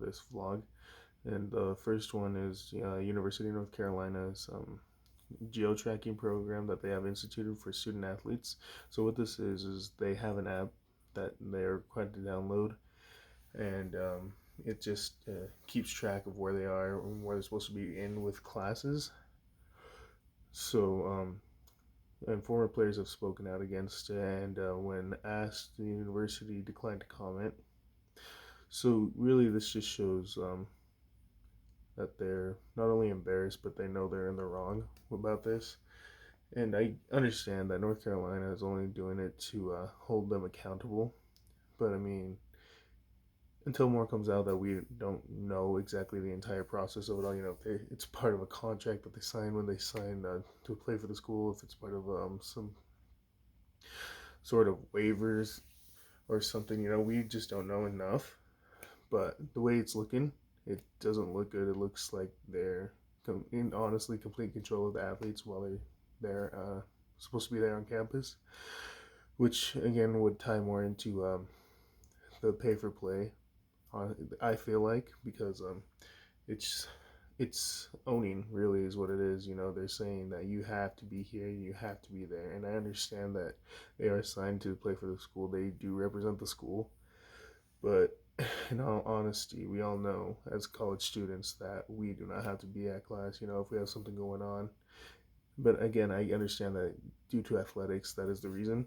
this vlog. And the first one is University of North Carolina's geo-tracking program that they have instituted for student athletes. So what this is they have an app that they're required to download, and it just keeps track of where they are and where they're supposed to be in with classes. So and former players have spoken out against it, and when asked, the university declined to comment. So really, this just shows that they're not only embarrassed, but they know they're in the wrong about this. And I understand that North Carolina is only doing it to hold them accountable. But I mean, until more comes out that we don't know exactly the entire process of it all, it's part of a contract that they sign when they sign to play for the school, if it's part of some sort of waivers or something, we just don't know enough. But the way it's looking, it doesn't look good. It looks like they're in honestly complete control of the athletes while they're supposed to be there on campus, which again would tie more into the pay for play. I feel like because it's it's owning really is what it is. They're saying that you have to be here, you have to be there, and I understand that they are signed to play for the school. They do represent the school, but in all honesty, we all know as college students that we do not have to be at class, if we have something going on. But again, I understand that due to athletics, that is the reason.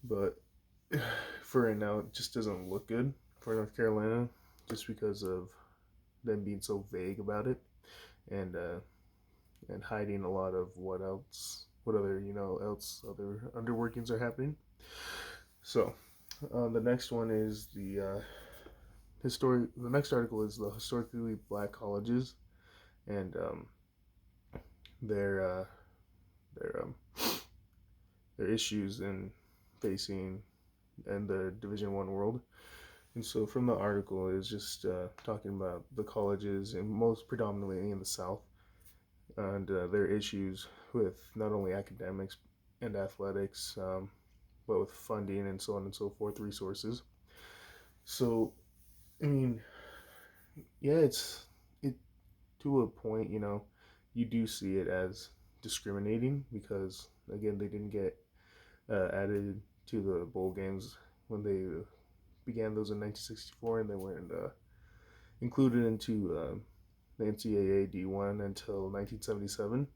But for right now, it just doesn't look good for North Carolina just because of them being so vague about it, and hiding a lot of what other other underworkings are happening. So the next one is the next article is the historically black colleges and their uh, their their issues in facing in the Division 1 world. And so from the article is just talking about the colleges and most predominantly in the South, and their issues with not only academics and athletics, but with funding and so on and so forth, resources. So I mean, yeah, it to a point, you do see it as discriminating because again, they didn't get added to the bowl games when they began those in 1964, and they weren't included into the NCAA D1 until 1977.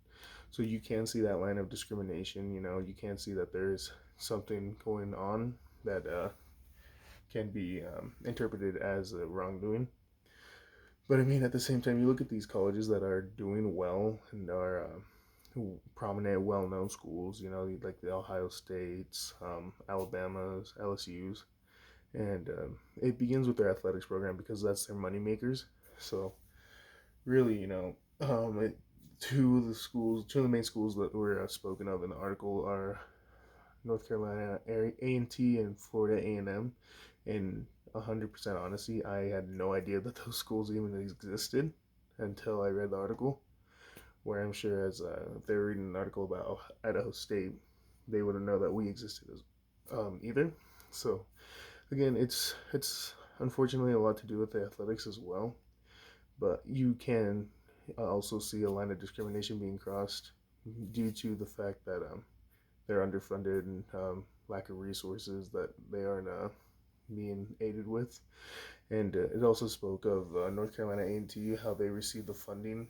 So you can see that line of discrimination. You can see that there's something going on that can be interpreted as a wrongdoing. But I mean, at the same time, you look at these colleges that are doing well and are prominent, well-known schools. Like the Ohio States, Alabama's, LSU's, and it begins with their athletics program because that's their money makers. So really, two of the main schools that were spoken of in the article are North Carolina A&T and Florida A&M. And 100% honesty, I had no idea that those schools even existed until I read the article. Where I'm sure, as if they were reading an article about Idaho State, they wouldn't know that we existed as either. So again, it's unfortunately a lot to do with the athletics as well. But you can also see a line of discrimination being crossed due to the fact that they're underfunded and lack of resources that they aren't being aided with. And it also spoke of North Carolina A&T, how they received the funding.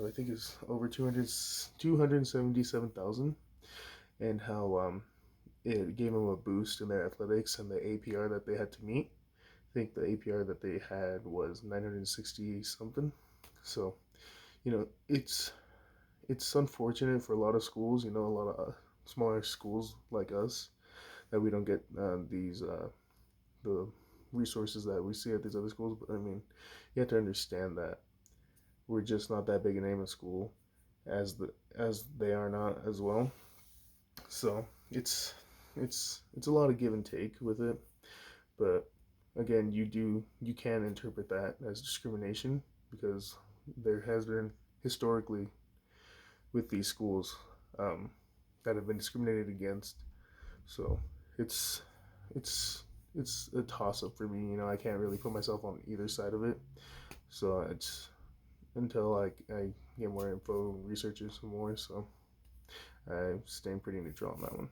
I think it's over 277,000, and how it gave them a boost in their athletics and the APR that they had to meet. I think the APR that they had was 960 something. So it's unfortunate for a lot of schools. A lot of smaller schools like us that we don't get the resources that we see at these other schools. But I mean, you have to understand that we're just not that big a name in school as they are not as well. So it's a lot of give and take with it. But again, you can interpret that as discrimination because there has been historically with these schools that have been discriminated against. So it's it's it's a toss up for me. I can't really put myself on either side of it. So it's until I get more info, research it some more. So I'm staying pretty neutral on that one.